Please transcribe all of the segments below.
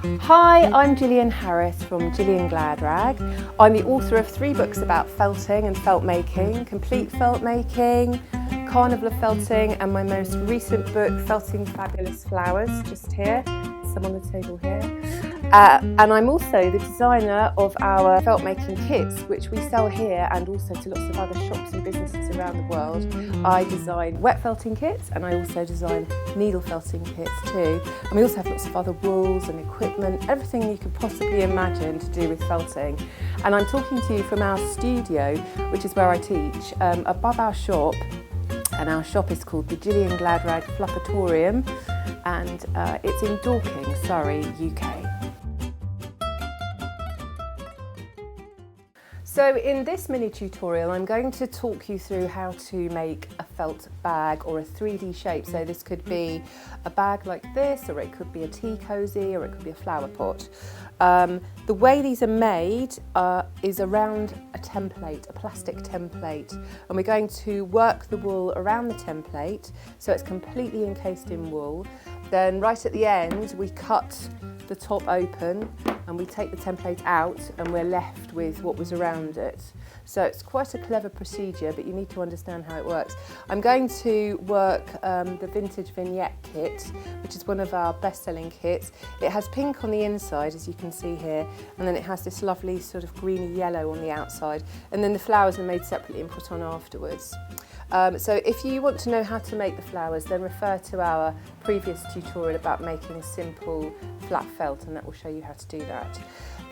Hi, I'm Gillian Harris from Gilliangladrag. I'm the author of 3 books about felting and felt making, Complete Felt Making, Carnival of Felting, and my most recent book, Felting Fabulous Flowers, just here, some on the table here. And I'm also the designer of our felt making kits, which we sell here and also to lots of other shops and businesses around the world. I design wet felting kits and I also design needle felting kits too. And we also have lots of other wools and equipment, everything you could possibly imagine to do with felting. And I'm talking to you from our studio, which is where I teach, above our shop. And our shop is called the Gilliangladrag Fluff-a-torium, and it's in Dorking, Surrey, UK. So in this mini tutorial I'm going to talk you through how to make a felt bag or a 3D shape. So this could be a bag like this, or it could be a tea cosy, or it could be a flower pot. The way these are made is around a template, a plastic template, and we're going to work the wool around the template so it's completely encased in wool. Then right at the end we cut the top open and we take the template out and we're left with what was around it. So it's quite a clever procedure, but you need to understand how it works. I'm going to work the vintage vignette kit, which is one of our best-selling kits. It has pink on the inside, as you can see here, and then it has this lovely sort of greeny yellow on the outside, and then the flowers are made separately and put on afterwards. So if you want to know how to make the flowers, then refer to our previous tutorial about making simple flat felt, and that will show you how to do that.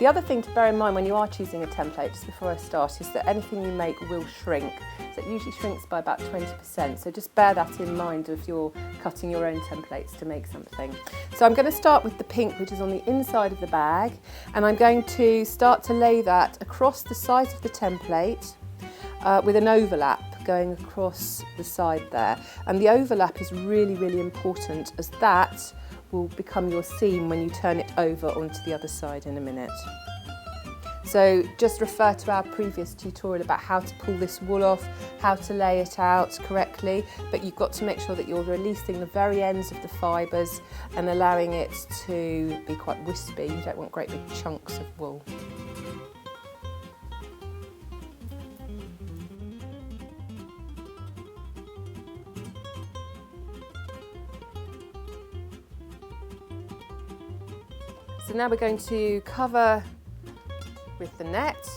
The other thing to bear in mind when you are choosing a template, just before I start, is that anything you make will shrink. So it usually shrinks by about 20%, so just bear that in mind if you're cutting your own templates to make something. So I'm going to start with the pink, which is on the inside of the bag, and I'm going to start to lay that across the sides of the template with an overlap going across the side there. And the overlap is really, really important, as that will become your seam when you turn it over onto the other side in a minute. So just refer to our previous tutorial about how to pull this wool off, how to lay it out correctly, but you've got to make sure that you're releasing the very ends of the fibres and allowing it to be quite wispy. You don't want great big chunks of wool. So now we're going to cover with the net,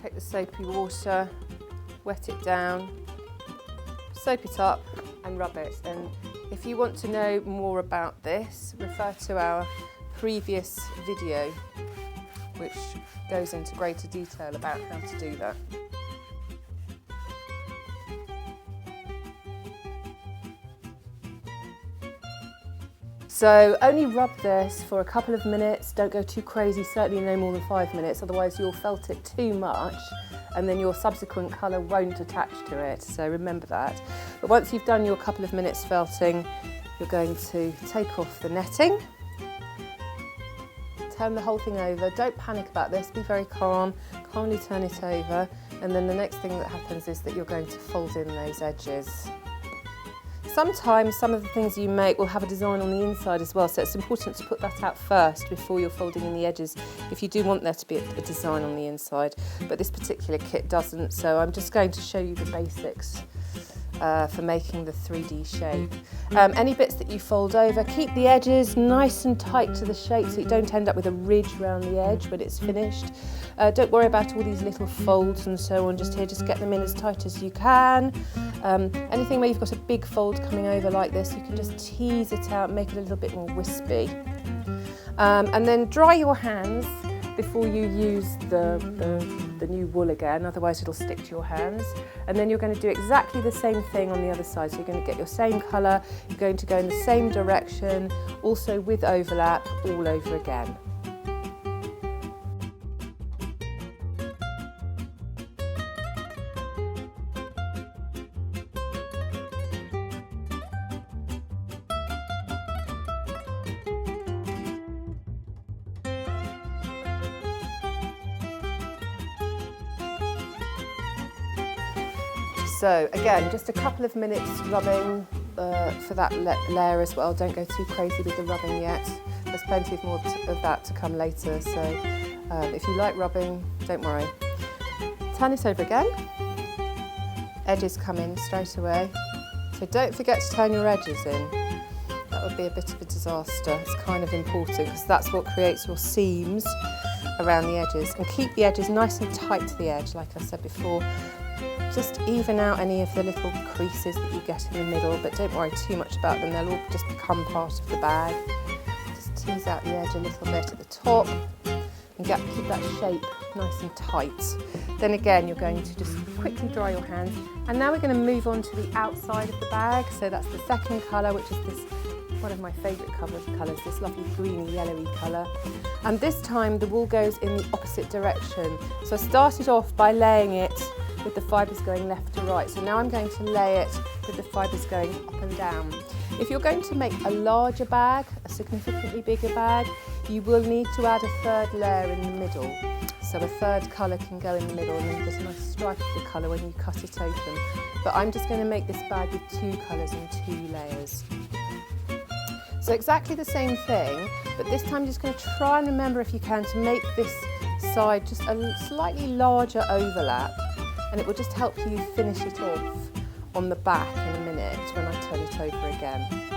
take the soapy water, wet it down, soap it up and rub it. And if you want to know more about this, refer to our previous video, which goes into greater detail about how to do that. So only rub this for a couple of minutes, don't go too crazy, certainly no more than 5 minutes, otherwise you'll felt it too much and then your subsequent colour won't attach to it, so remember that. But once you've done your couple of minutes felting, you're going to take off the netting, turn the whole thing over, don't panic about this, be very calm, calmly turn it over, and then the next thing that happens is that you're going to fold in those edges. Sometimes some of the things you make will have a design on the inside as well, so it's important to put that out first before you're folding in the edges if you do want there to be a design on the inside, but this particular kit doesn't, so I'm just going to show you the basics for making the 3D shape. Any bits that you fold over, keep the edges nice and tight to the shape so you don't end up with a ridge around the edge when it's finished. Don't worry about all these little folds and so on, just get them in as tight as you can. Anything where you've got a big fold coming over like this, you can just tease it out, make it a little bit more wispy. And then dry your hands before you use the new wool again, otherwise it'll stick to your hands. And then you're going to do exactly the same thing on the other side. So you're going to get your same colour, you're going to go in the same direction, also with overlap all over again. So again, just a couple of minutes rubbing for that layer as well. Don't go too crazy with the rubbing yet. there's plenty of more of that to come later, so if you like rubbing, don't worry. Turn it over again. Edges come in straight away. So don't forget to turn your edges in. That would be a bit of a disaster. It's kind of important because that's what creates your seams around the edges. And keep the edges nice and tight to the edge, like I said before. Just even out any of the little creases that you get in the middle, but don't worry too much about them. They'll all just become part of the bag. Just tease out the edge a little bit at the top and keep that shape nice and tight. Then again, you're going to just quickly dry your hands. And now we're going to move on to the outside of the bag. So that's the second colour, which is this one of my favourite colours, this lovely greeny yellowy colour. And this time the wool goes in the opposite direction. So I started off by laying it with the fibres going left to right. So now I'm going to lay it with the fibres going up and down. If you're going to make a larger bag, a significantly bigger bag, you will need to add a third layer in the middle. So a third colour can go in the middle and then there's a nice stripe of the colour when you cut it open. But I'm just going to make this bag with 2 colours and 2 layers. So exactly the same thing, but this time just going to try and remember, if you can, to make this side just a slightly larger overlap, and it will just help you finish it off on the back in a minute when I turn it over again.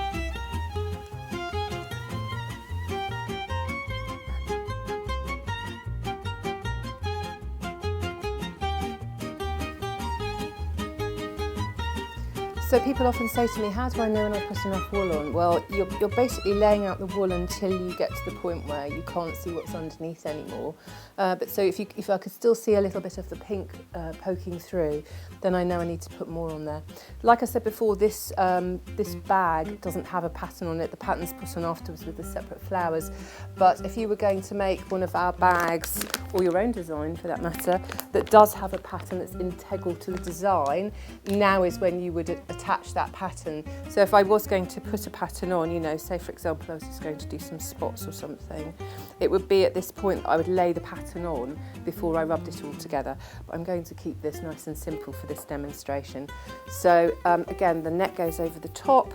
So people often say to me, how do I know when I put enough wool on? Well, you're basically laying out the wool until you get to the point where you can't see what's underneath anymore. But so if I could still see a little bit of the pink poking through, then I know I need to put more on there. Like I said before, this bag doesn't have a pattern on it. The pattern's put on afterwards with the separate flowers. But if you were going to make one of our bags, or your own design for that matter, that does have a pattern that's integral to the design, now is when you would attach that pattern. So if I was going to put a pattern on, you know, say for example I was just going to do some spots or something, it would be at this point that I would lay the pattern on before I rubbed it all together. But I'm going to keep this nice and simple for this demonstration. So again, the net goes over the top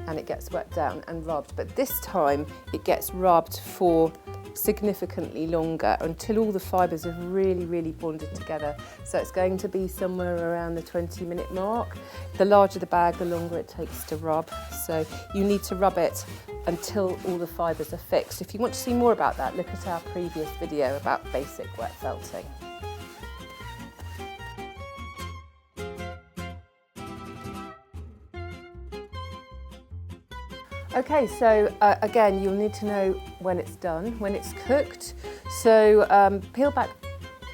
and it gets wet down and rubbed, but this time it gets rubbed for significantly longer until all the fibres have really bonded together. So it's going to be somewhere around the 20-minute mark. The larger the bag, the longer it takes to rub. So you need to rub it until all the fibres are fixed. If you want to see more about that, look at our previous video about basic wet felting. Okay, so again, you'll need to know when it's done, when it's cooked. So peel back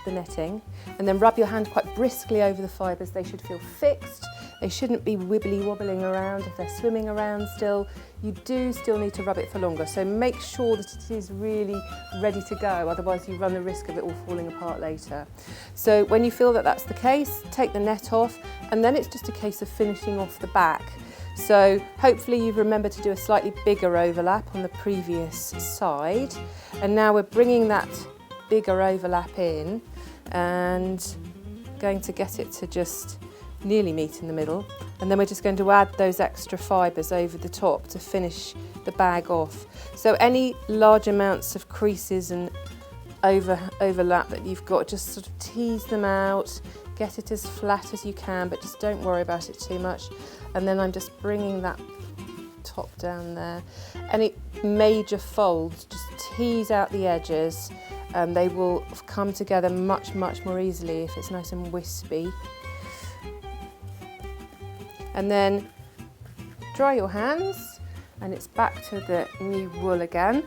the netting and then rub your hand quite briskly over the fibres. They should feel fixed. They shouldn't be wibbly wobbling around. If they're swimming around still, you do still need to rub it for longer. So make sure that it is really ready to go, otherwise you run the risk of it all falling apart later. So when you feel that that's the case, take the net off, and then it's just a case of finishing off the back. So hopefully you've remembered to do a slightly bigger overlap on the previous side, and now we're bringing that bigger overlap in and going to get it to just nearly meet in the middle, and then we're just going to add those extra fibres over the top to finish the bag off. So any large amounts of creases and overlap that you've got, just sort of tease them out, get it as flat as you can, but just don't worry about it too much. And then I'm just bringing that top down there. Any major folds, just tease out the edges, and they will come together much more easily if it's nice and wispy. And then dry your hands, and it's back to the new wool again.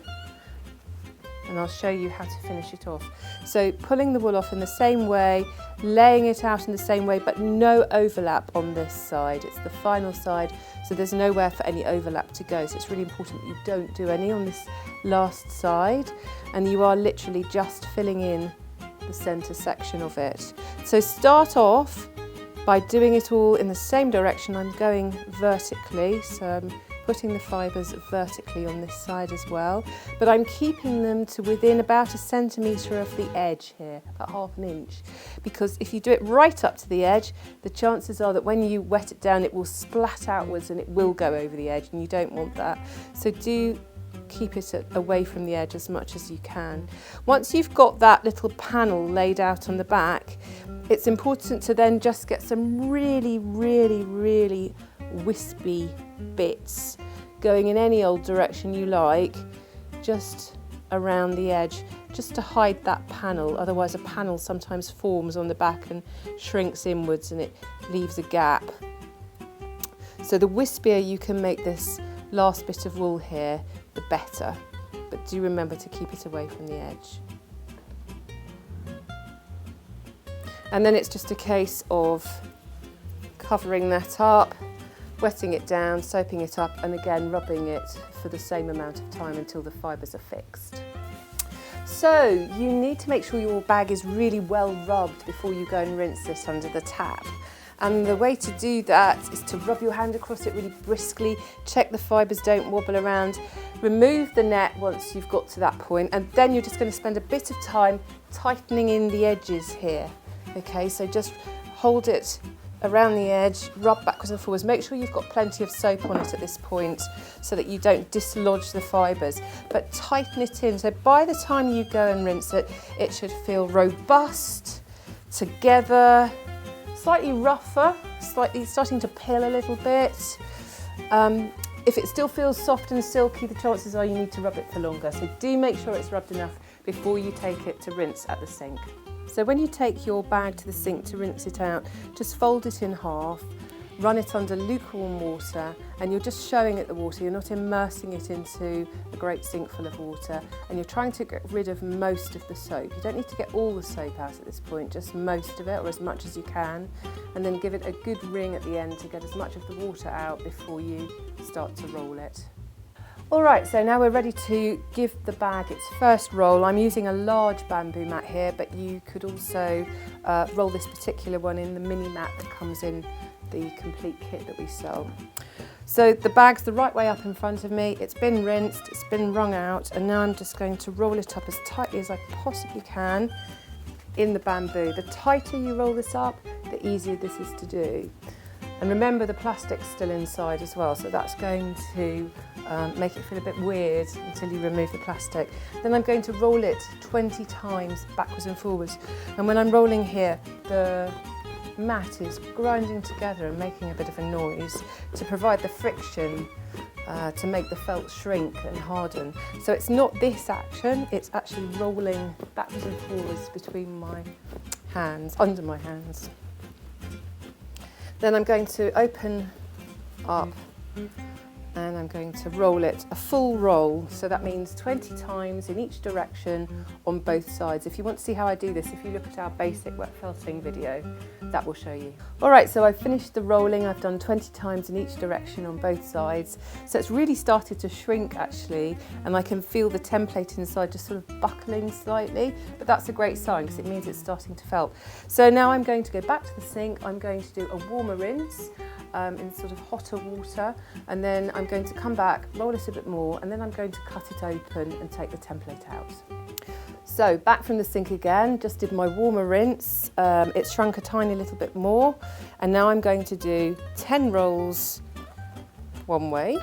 And I'll show you how to finish it off. So pulling the wool off in the same way, laying it out in the same way, but no overlap on this side. It's the final side, so there's nowhere for any overlap to go. So it's really important that you don't do any on this last side, and you are literally just filling in the centre section of it. So start off by doing it all in the same direction. I'm going vertically, so I'm putting the fibres vertically on this side as well, but I'm keeping them to within about 1 centimetre of the edge here, about ½ an inch, because if you do it right up to the edge, the chances are that when you wet it down it will splat outwards and it will go over the edge, and you don't want that. So do keep it away from the edge as much as you can. Once you've got that little panel laid out on the back, it's important to then just get some really, really, really wispy bits going in any old direction you like, just around the edge, just to hide that panel. Otherwise a panel sometimes forms on the back and shrinks inwards and it leaves a gap. So the wispier you can make this last bit of wool here, the better. But do remember to keep it away from the edge. And then it's just a case of covering that up, wetting it down, soaping it up, and again rubbing it for the same amount of time until the fibres are fixed. So you need to make sure your bag is really well rubbed before you go and rinse this under the tap. And the way to do that is to rub your hand across it really briskly, check the fibres don't wobble around, remove the net once you've got to that point, and then you're just going to spend a bit of time tightening in the edges here. Okay, so just hold it around the edge, rub backwards and forwards. Make sure you've got plenty of soap on it at this point so that you don't dislodge the fibres, but tighten it in. So by the time you go and rinse it, it should feel robust, together, slightly rougher, slightly starting to pill a little bit. If it still feels soft and silky, the chances are you need to rub it for longer. So do make sure it's rubbed enough before you take it to rinse at the sink. So when you take your bag to the sink to rinse it out, just fold it in half, run it under lukewarm water, and you're just showing it the water. You're not immersing it into a great sink full of water, and you're trying to get rid of most of the soap. You don't need to get all the soap out at this point, just most of it, or as much as you can, and then give it a good wring at the end to get as much of the water out before you start to roll it. Alright, so now we're ready to give the bag its first roll. I'm using a large bamboo mat here, but you could also roll this particular one in the mini mat that comes in the complete kit that we sell. So the bag's the right way up in front of me, it's been rinsed, it's been wrung out, and now I'm just going to roll it up as tightly as I possibly can in the bamboo. The tighter you roll this up, the easier this is to do. And remember, the plastic's still inside as well, so that's going to make it feel a bit weird until you remove the plastic. Then I'm going to roll it 20 times backwards and forwards. And when I'm rolling here, the mat is grinding together and making a bit of a noise to provide the friction to make the felt shrink and harden. So it's not this action, it's actually rolling backwards and forwards between my hands, under my hands. Then I'm going to open up and I'm going to roll it a full roll, so that means 20 times in each direction on both sides. If you want to see how I do this, if you look at our basic wet felting video, that will show you. Alright, so I've finished the rolling, I've done 20 times in each direction on both sides, so it's really started to shrink actually, and I can feel the template inside just sort of buckling slightly, but that's a great sign because it means it's starting to felt. So now I'm going to go back to the sink, I'm going to do a warmer rinse in sort of hotter water, and then I'm going to come back, roll it a bit more, and then I'm going to cut it open and take the template out. So back from the sink again, just did my warmer rinse, it's shrunk a tiny little bit more, and now I'm going to do 10 rolls one way,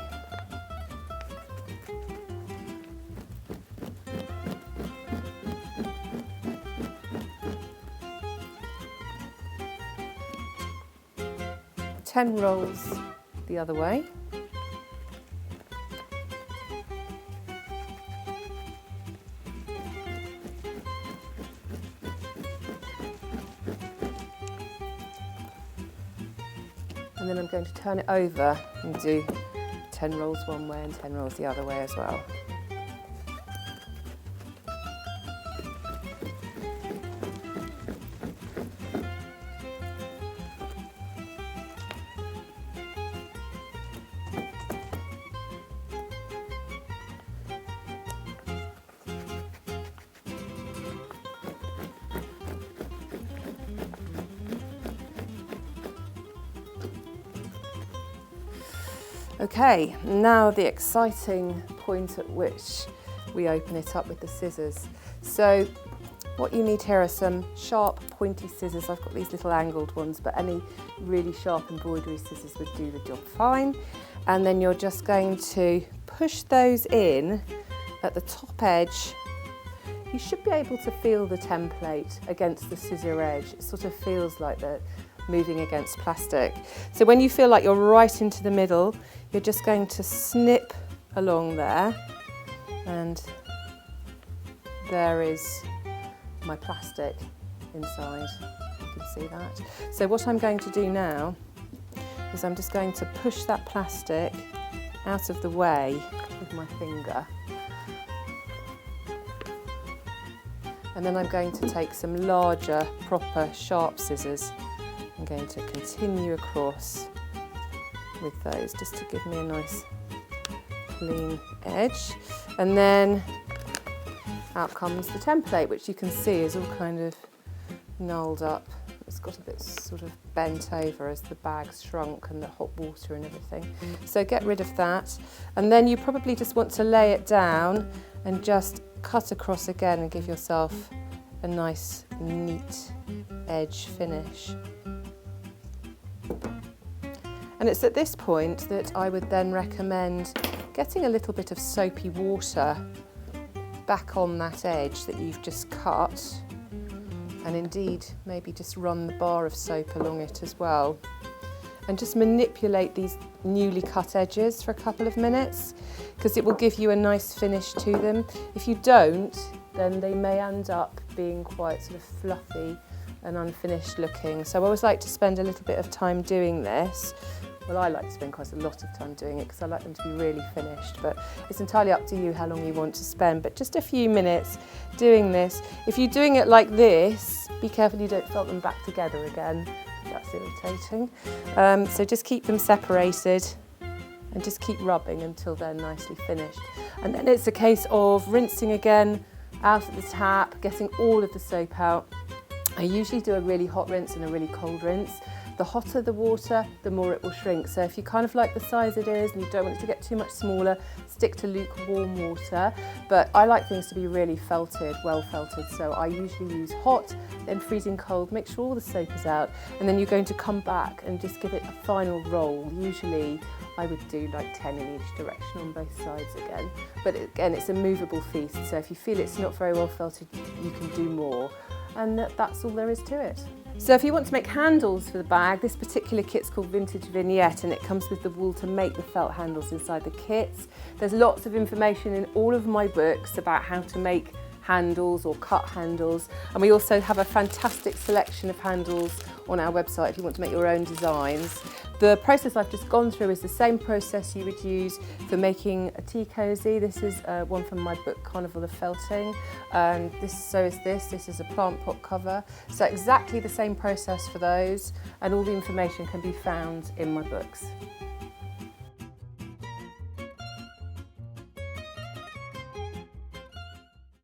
ten rolls the other way. And then I'm going to turn it over and do 10 rolls one way and 10 rolls the other way as well. Okay, now the exciting point at which we open it up with the scissors. So What you need here are some sharp pointy scissors. I've got these little angled ones, but any really sharp embroidery scissors would do the job fine. And then you're just going to push those in at the top edge. You should be able to feel the template against the scissor edge. It sort of feels like they're moving against plastic. So when you feel like you're right into the middle, you're just going to snip along there, and there is my plastic inside. You can see that. So what I'm going to do now is I'm just going to push that plastic out of the way with my finger. And then I'm going to take some larger, proper, sharp scissors. I'm going to continue across with those just to give me a nice clean edge. And then out comes the template, which you can see is all kind of gnarled up. It's got a bit sort of bent over as the bag's shrunk and the hot water and everything. So get rid of that. And then you probably just want to lay it down and just cut across again and give yourself a nice, neat edge finish. And it's at this point that I would then recommend getting a little bit of soapy water back on that edge that you've just cut, and indeed maybe just run the bar of soap along it as well, and just manipulate these newly cut edges for a couple of minutes, because it will give you a nice finish to them. If you don't, then they may end up being quite sort of fluffy and unfinished looking. So I always like to spend a little bit of time doing this. Well, I like to spend quite a lot of time doing it because I like them to be really finished, but it's entirely up to you how long you want to spend, but just a few minutes doing this. If you're doing it like this, be careful you don't felt them back together again. That's irritating. So just keep them separated and just keep rubbing until they're nicely finished. And then it's a case of rinsing again out at the tap, getting all of the soap out. I usually do a really hot rinse and a really cold rinse. The hotter the water, the more it will shrink. So if you kind of like the size it is and you don't want it to get too much smaller, stick to lukewarm water. But I like things to be really felted, well felted. So I usually use hot, then freezing cold, make sure all the soap is out. And then you're going to come back and just give it a final roll. Usually I would do like 10 in each direction on both sides again. But again, it's a movable feast. So if you feel it's not very well felted, you can do more. And that's all there is to it. So if you want to make handles for the bag, this particular kit's called Vintage Vignette, and it comes with the wool to make the felt handles inside the kits. There's lots of information in all of my books about how to make handles or cut handles, and we also have a fantastic selection of handles on our website if you want to make your own designs. The process I've just gone through is the same process you would use for making a tea cosy. This is one from my book Carnival of Felting, and this is a plant pot cover. So exactly the same process for those, and all the information can be found in my books.